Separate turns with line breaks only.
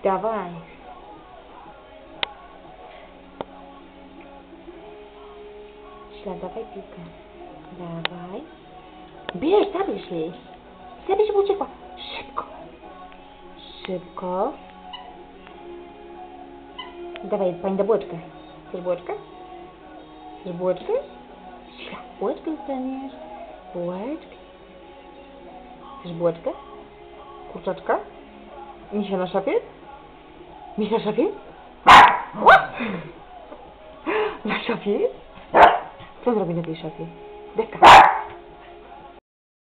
Dawaj. Dawaj piłkę. Dawaj. Bierz, zabierz jej. Zabierz, żeby uciekła. Szybko. Szybko. Dawaj, pani da bułeczkę. Chcesz bułeczkę? Chcesz bułeczkę? Chwila, bułeczkę dostaniesz. Bułeczkę. Chcesz bułeczkę? Kurczaczka? Misia na szafie? Misia na szafie? Na szafie? Co zrobi na tej szafie? Deka.